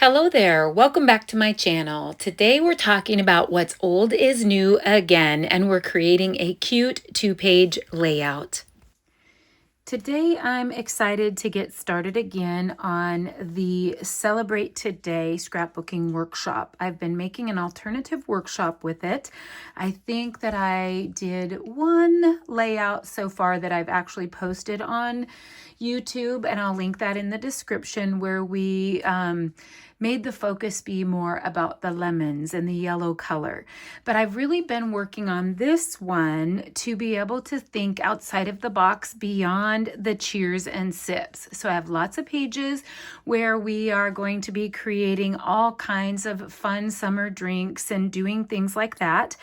Hello there, welcome back to my channel. Today we're talking about what's old is new again, and we're creating a cute 2-page layout. Today I'm excited to get started again on the Celebrate Today scrapbooking workshop. I've been making an alternative workshop with it. I think that I did one layout so far that I've actually posted on YouTube, and I'll link that in the description, where we made the focus be more about the lemons and the yellow color. But I've really been working on this one to be able to think outside of the box beyond the cheers and sips. So I have lots of pages where we are going to be creating all kinds of fun summer drinks and doing things like that.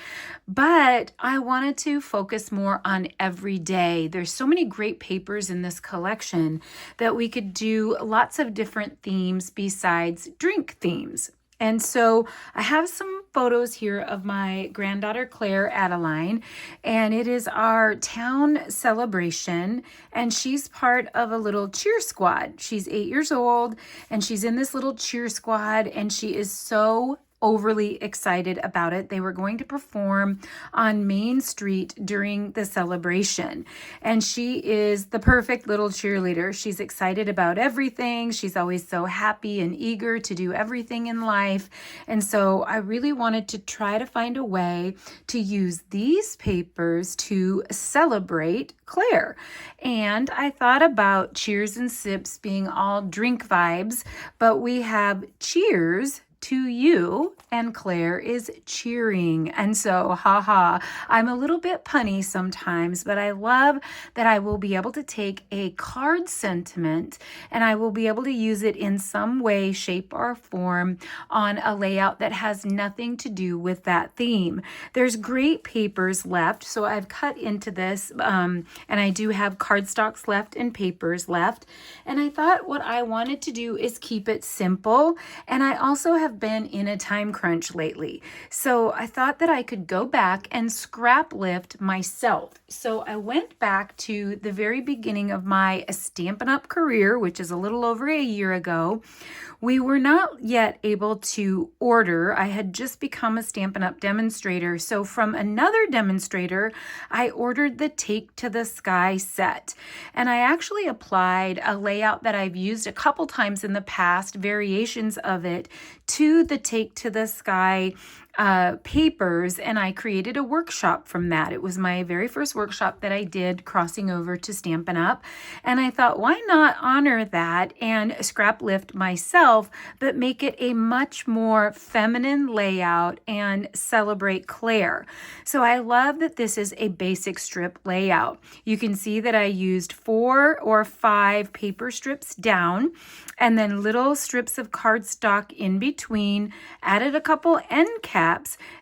But I wanted to focus more on every day. There's so many great papers in this collection that we could do lots of different themes besides drink themes. And so I have some photos here of my granddaughter Claire Adeline, and it is our town celebration, and she's part of a little cheer squad. She's 8 years old, and she's in this little cheer squad, and she is so overly excited about it. They were going to perform on Main Street during the celebration, and she is the perfect little cheerleader. She's excited about everything. She's always so happy and eager to do everything in life. And so I really wanted to try to find a way to use these papers to celebrate Claire. And I thought about cheers and sips being all drink vibes, but we have cheers to you, and Claire is cheering. And so, haha, I'm a little bit punny sometimes, but I love that I will be able to take a card sentiment and I will be able to use it in some way, shape, or form on a layout that has nothing to do with that theme. There's great papers left, so I've cut into this, and I do have cardstocks left and papers left. And I thought what I wanted to do is keep it simple, and I also have been in a time crunch lately. So I thought that I could go back and scrap lift myself. So I went back to the very beginning of my Stampin' Up! Career, which is a little over a year ago. We were not yet able to order. I had just become a Stampin' Up! Demonstrator. So from another demonstrator, I ordered the Take to the Sky set. And I actually applied a layout that I've used a couple times in the past, variations of it, to the Take to the Sky papers, and I created a workshop from that. It was my very first workshop that I did crossing over to Stampin' Up! And I thought, why not honor that and scrap lift myself, but make it a much more feminine layout and celebrate Claire. So I love that this is a basic strip layout. You can see that I used 4 or 5 paper strips down, and then little strips of cardstock in between, added a couple end caps,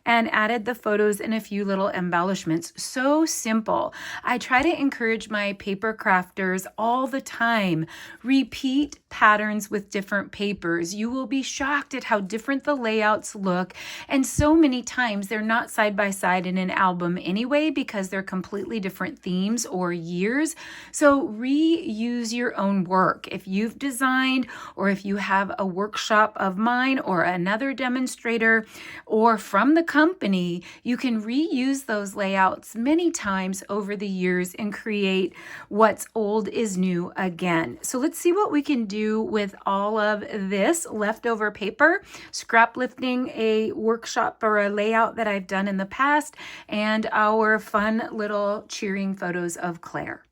and added the photos and a few little embellishments. So simple. I try to encourage my paper crafters all the time. Repeat patterns with different papers. You will be shocked at how different the layouts look, and so many times they're not side by side in an album anyway because they're completely different themes or years. So reuse your own work. If you've designed, or if you have a workshop of mine or another demonstrator or from the company, you can reuse those layouts many times over the years and create what's old is new again. So let's see what we can do with all of this leftover paper, scrap lifting a workshop or a layout that I've done in the past, and our fun little cheering photos of Claire.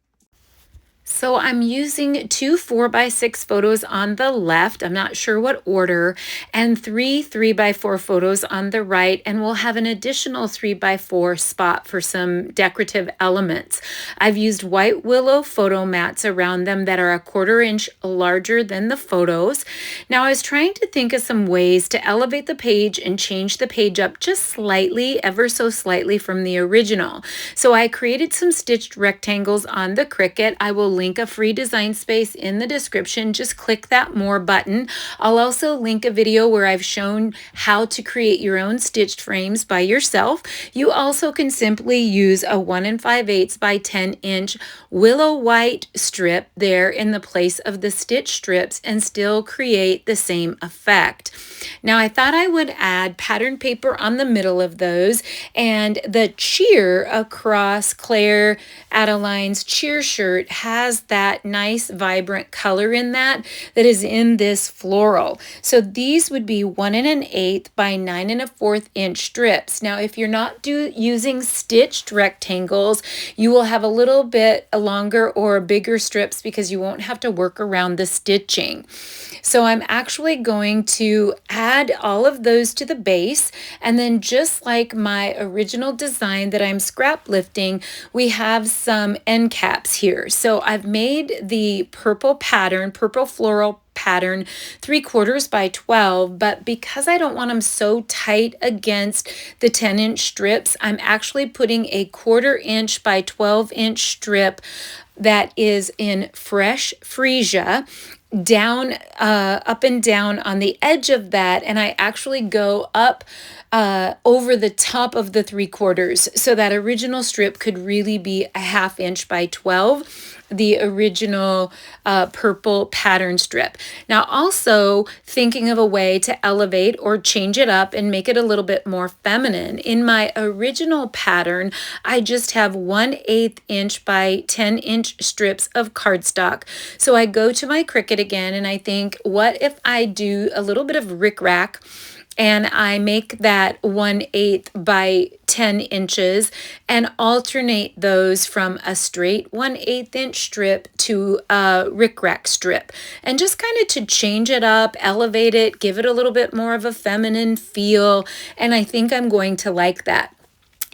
So I'm using 2 4x6 photos on the left, I'm not sure what order, and 3 3x4 photos on the right, and we'll have an additional 3x4 spot for some decorative elements. I've used white willow photo mats around them that are 1/4 inch larger than the photos. Now I was trying to think of some ways to elevate the page and change the page up just slightly, ever so slightly, from the original. So I created some stitched rectangles on the Cricut. I will link a free design space in the description. Just click that more button. I'll also link a video where I've shown how to create your own stitched frames by yourself. You also can simply use a 1 5/8 by 10-inch willow white strip there in the place of the stitch strips and still create the same effect. Now I thought I would add pattern paper on the middle of those, and the cheer across Claire Adeline's cheer shirt has that nice vibrant color in that is in this floral. So these would be 1 1/8 by 9 1/4 inch strips. Now if you're not using stitched rectangles, you will have a little bit longer or bigger strips because you won't have to work around the stitching. So I'm actually going to add all of those to the base, and then just like my original design that I'm scrap lifting, we have some end caps here. So I've made the purple pattern, purple floral pattern 3/4 by 12, but because I don't want them so tight against the 10-inch strips, I'm actually putting a 1/4 inch by 12-inch strip that is in fresh freesia down, up and down on the edge of that, and I actually go up over the top of the 3/4, so that original strip could really be a 1/2 inch by 12, the original purple pattern strip. Now also thinking of a way to elevate or change it up and make it a little bit more feminine. In my original pattern, I just have 1/8 inch by 10-inch strips of cardstock. So I go to my Cricut again and I think, what if I do a little bit of rickrack and I make that 1/8 by 10 inches and alternate those from a straight 1/8 inch strip to a rickrack strip, and just kind of to change it up, elevate it, give it a little bit more of a feminine feel, and I think I'm going to like that.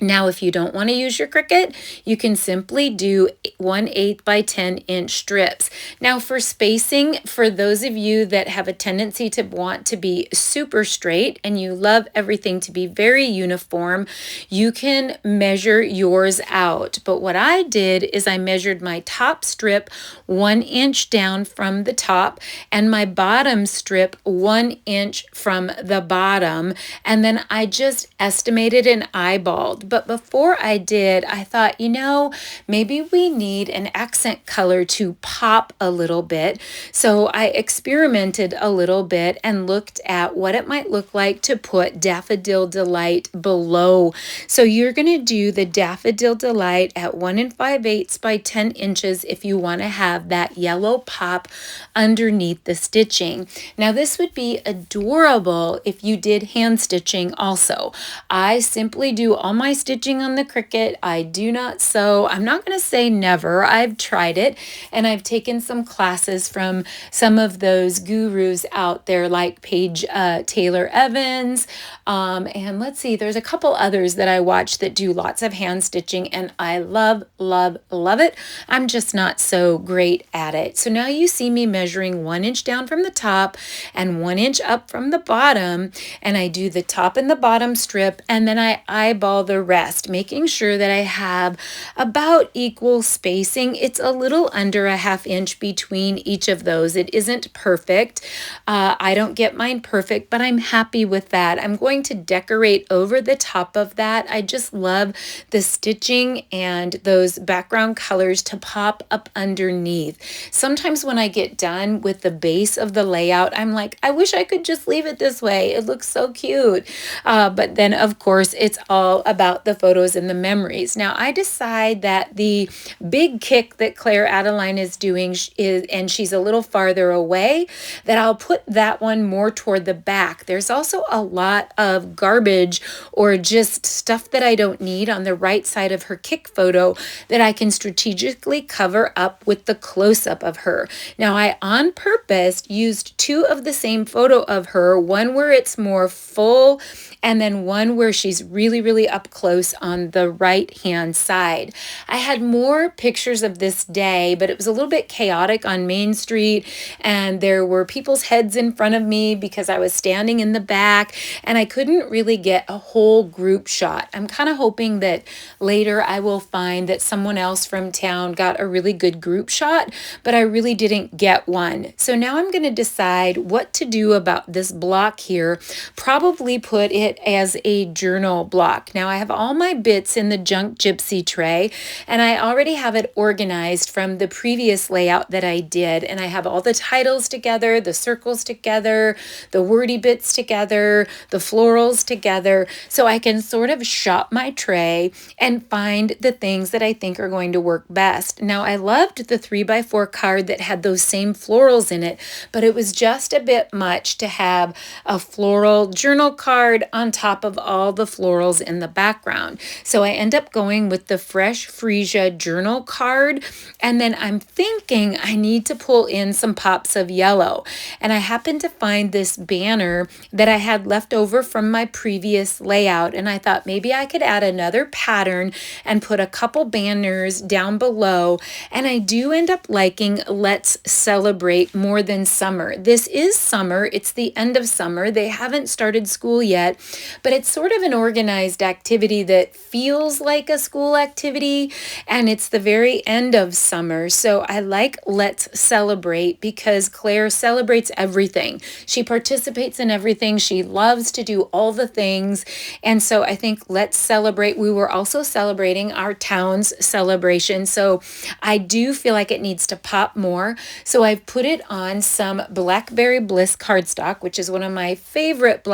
Now, if you don't want to use your Cricut, you can simply do 1/8 by 10-inch strips. Now, for spacing, for those of you that have a tendency to want to be super straight and you love everything to be very uniform, you can measure yours out. But what I did is I measured my top strip 1 inch down from the top and my bottom strip 1 inch from the bottom, and then I just estimated and eyeballed. But before I did, I thought, you know, maybe we need an accent color to pop a little bit. So I experimented a little bit and looked at what it might look like to put Daffodil Delight below. So you're going to do the Daffodil Delight at 1 5/8 by 10 inches if you want to have that yellow pop underneath the stitching. Now this would be adorable if you did hand stitching also. I simply do all my stitching on the Cricut. I do not sew. I'm not going to say never. I've tried it and I've taken some classes from some of those gurus out there like Paige Taylor Evans, and let's see, there's a couple others that I watch that do lots of hand stitching, and I love, love, love it. I'm just not so great at it. So now you see me measuring 1 inch down from the top and 1 inch up from the bottom, and I do the top and the bottom strip, and then I eyeball the rest, making sure that I have about equal spacing. It's a little under a 1/2 inch between each of those. It isn't perfect. I don't get mine perfect, but I'm happy with that. I'm going to decorate over the top of that. I just love the stitching and those background colors to pop up underneath. Sometimes when I get done with the base of the layout, I'm like, I wish I could just leave it this way. It looks so cute. But then of course it's all about the photos and the memories. Now I decide that the big kick that Claire Adeline is doing is, and she's a little farther away, that I'll put that one more toward the back. There's also a lot of garbage or just stuff that I don't need on the right side of her kick photo that I can strategically cover up with the close-up of her. Now I on purpose used 2 of the same photo of her, one where it's more full and then one where she's really, really up close close on the right-hand side. I had more pictures of this day, but it was a little bit chaotic on Main Street, and there were people's heads in front of me because I was standing in the back, and I couldn't really get a whole group shot. I'm kind of hoping that later I will find that someone else from town got a really good group shot, but I really didn't get one. So now I'm going to decide what to do about this block here. Probably put it as a journal block. Now I have all my bits in the Junk Gypsy tray, and I already have it organized from the previous layout that I did, and I have all the titles together, the circles together, the wordy bits together, the florals together, so I can sort of shop my tray and find the things that I think are going to work best. Now I loved the 3x4 card that had those same florals in it, but it was just a bit much to have a floral journal card on top of all the florals in the background. So I end up going with the Fresh Freesia journal card, and then I'm thinking I need to pull in some pops of yellow. And I happened to find this banner that I had left over from my previous layout, and I thought maybe I could add another pattern and put a couple banners down below. And I do end up liking Let's Celebrate more than summer. This is summer. It's the end of summer. They haven't started school yet, but it's sort of an organized activity that feels like a school activity, and it's the very end of summer. So I like Let's Celebrate because Claire celebrates everything. She participates in everything. She loves to do all the things. And so I think Let's Celebrate. We were also celebrating our town's celebration. So I do feel like it needs to pop more. So I've put it on some Blackberry Bliss cardstock, which is one of my favorite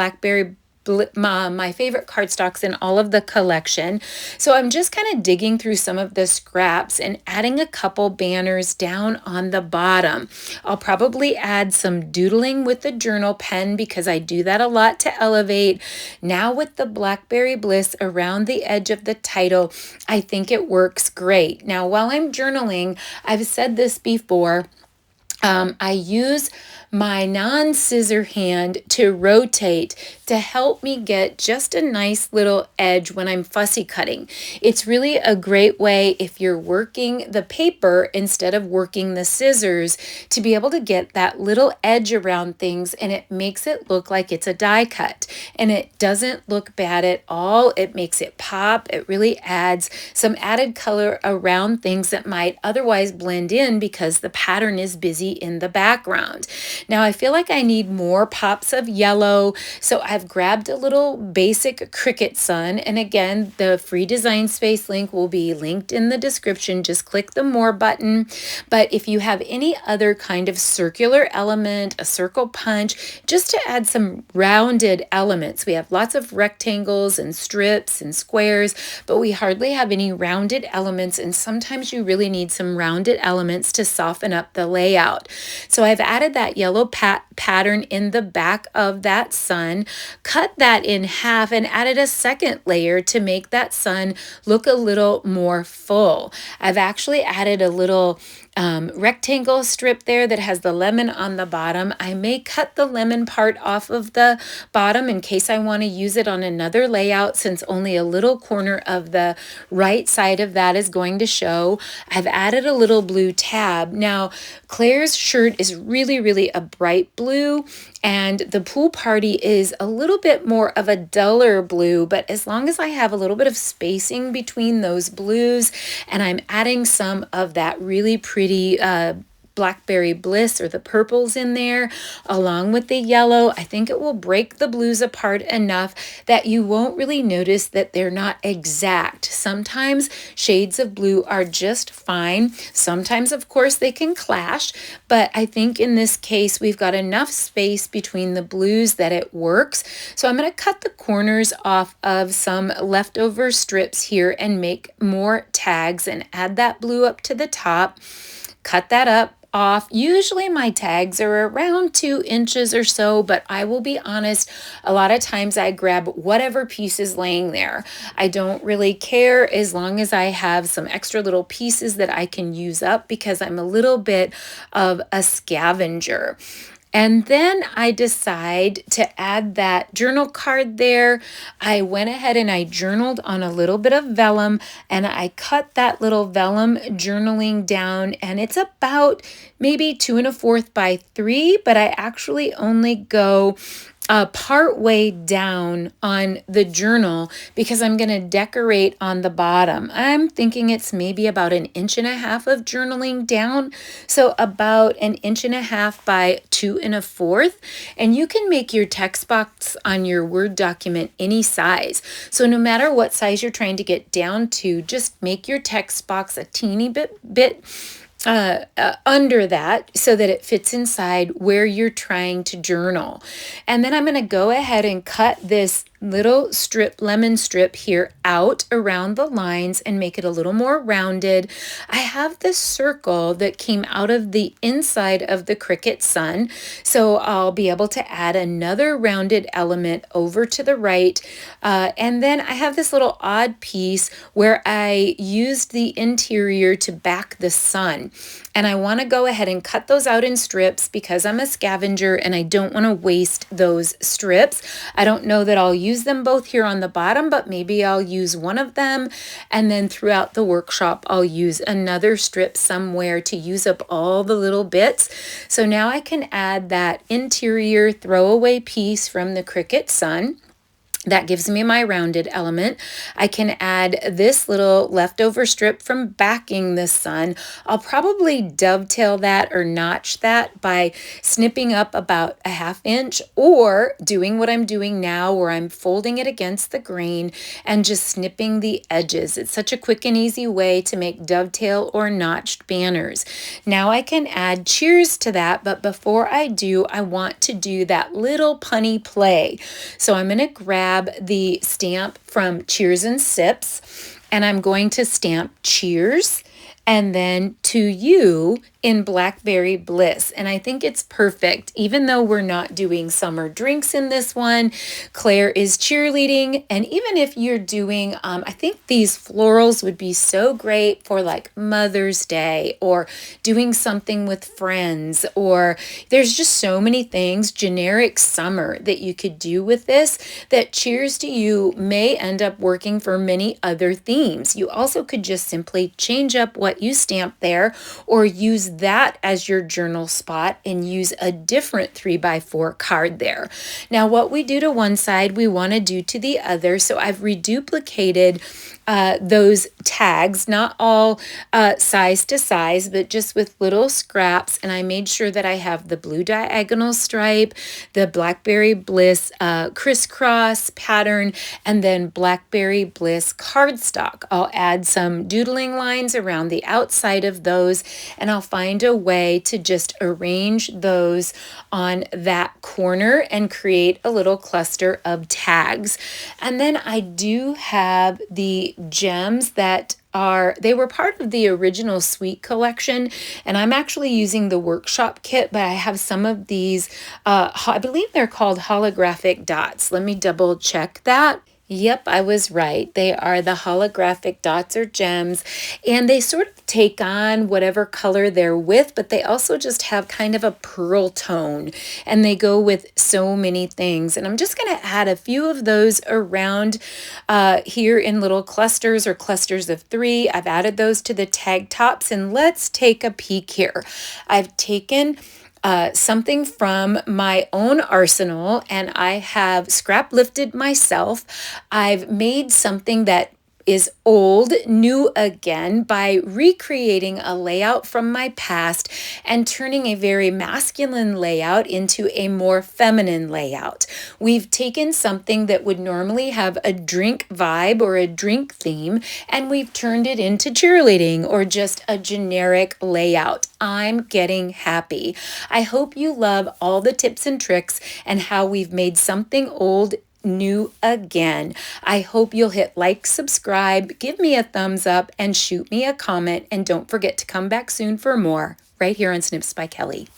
my favorite cardstocks in all of the collection. So I'm just kind of digging through some of the scraps and adding a couple banners down on the bottom. I'll probably add some doodling with the journal pen because I do that a lot to elevate. Now with the Blackberry Bliss around the edge of the title, I think it works great. Now while I'm journaling, I've said this before, I use my non-scissor hand to rotate to help me get just a nice little edge when I'm fussy cutting. It's really a great way if you're working the paper instead of working the scissors to be able to get that little edge around things, and it makes it look like it's a die cut. And it doesn't look bad at all. It makes it pop. It really adds some added color around things that might otherwise blend in because the pattern is busy in the background. Now I feel like I need more pops of yellow, so I've grabbed a little basic Cricut sun, and again the free design space link will be linked in the description. Just click the more button. But if you have any other kind of circular element, a circle punch, just to add some rounded elements. We have lots of rectangles and strips and squares, but we hardly have any rounded elements, and sometimes you really need some rounded elements to soften up the layout. So I've added that yellow pattern in the back of that sun, cut that in half, and added a second layer to make that sun look a little more full. I've actually added a little rectangle strip there that has the lemon on the bottom. I may cut the lemon part off of the bottom in case I want to use it on another layout, since only a little corner of the right side of that is going to show. I've added a little blue tab. Now Claire's shirt is really a bright blue, and the pool party is a little bit more of a duller blue, but as long as I have a little bit of spacing between those blues, and I'm adding some of that really pretty Blackberry Bliss or the purples in there along with the yellow, I think it will break the blues apart enough that you won't really notice that they're not exact. Sometimes shades of blue are just fine. Sometimes, of course, they can clash, but I think in this case we've got enough space between the blues that it works. So I'm going to cut the corners off of some leftover strips here and make more tags and add that blue up to the top. Cut that up off. Usually my tags are around 2 inches or so, but I will be honest, a lot of times I grab whatever piece is laying there. I don't really care as long as I have some extra little pieces that I can use up, because I'm a little bit of a scavenger. And then I decide to add that journal card there. I went ahead and I journaled on a little bit of vellum, and I cut that little vellum journaling down, and it's about maybe 2 1/4 by 3, but I actually only go part way down on the journal because I'm going to decorate on the bottom. I'm thinking it's maybe about 1.5 inches of journaling down. So about 1.5 inches by 2 1/4. And you can make your text box on your Word document any size. So no matter what size you're trying to get down to, just make your text box a teeny bit under that so that it fits inside where you're trying to journal. And then I'm going to go ahead and cut this little lemon strip here out around the lines and make it a little more rounded. I have this circle that came out of the inside of the Cricut Sun, so I'll be able to add another rounded element over to the right. And then I have this little odd piece where I used the interior to back the sun. And I want to go ahead and cut those out in strips because I'm a scavenger and I don't want to waste those strips. I don't know that I'll use them both here on the bottom, but maybe I'll use one of them. And then throughout the workshop, I'll use another strip somewhere to use up all the little bits. So now I can add that interior throwaway piece from the Cricut Sun. That gives me my rounded element. I can add this little leftover strip from backing the sun. I'll probably dovetail that or notch that by snipping up about 1/2 inch or doing what I'm doing now where I'm folding it against the grain and just snipping the edges. It's such a quick and easy way to make dovetail or notched banners. Now I can add cheers to that, but before I do, I want to do that little punny play. So I'm going to grab the stamp from Cheers and Sips, and I'm going to stamp cheers and then to you in Blackberry Bliss. And I think it's perfect, even though we're not doing summer drinks in this one. Claire is cheerleading. And even if you're doing, I think these florals would be so great for like Mother's Day or doing something with friends, or there's just so many things, generic summer, that you could do with this, that Cheers to You may end up working for many other themes. You also could just simply change up what you stamp there or use that as your journal spot and use a different 3x4 card there. Now what we do to one side, we want to do to the other. So I've reduplicated those tags, not all size to size, but just with little scraps. And I made sure that I have the blue diagonal stripe, the Blackberry Bliss crisscross pattern, and then Blackberry Bliss cardstock. I'll add some doodling lines around the outside of those, and I'll find a way to just arrange those on that corner and create a little cluster of tags. And then I do have the gems that they were part of the original Sweet collection, and I'm actually using the workshop kit, but I have some of these, I believe they're called holographic dots. Let me double check that. Yep, I was right. They are the holographic dots or gems, and they sort of take on whatever color they're with, but they also just have kind of a pearl tone, and they go with so many things. And I'm just going to add a few of those around here in little clusters or clusters of 3. I've added those to the tag tops, and let's take a peek here. I've taken something from my own arsenal, and I have scrap lifted myself. I've made something that is old, new again by recreating a layout from my past and turning a very masculine layout into a more feminine layout. We've taken something that would normally have a drink vibe or a drink theme, and we've turned it into cheerleading or just a generic layout. I'm getting happy. I hope you love all the tips and tricks and how we've made something old new again. I hope you'll hit like, subscribe, give me a thumbs up, and shoot me a comment. And don't forget to come back soon for more right here on Snips by Kelly.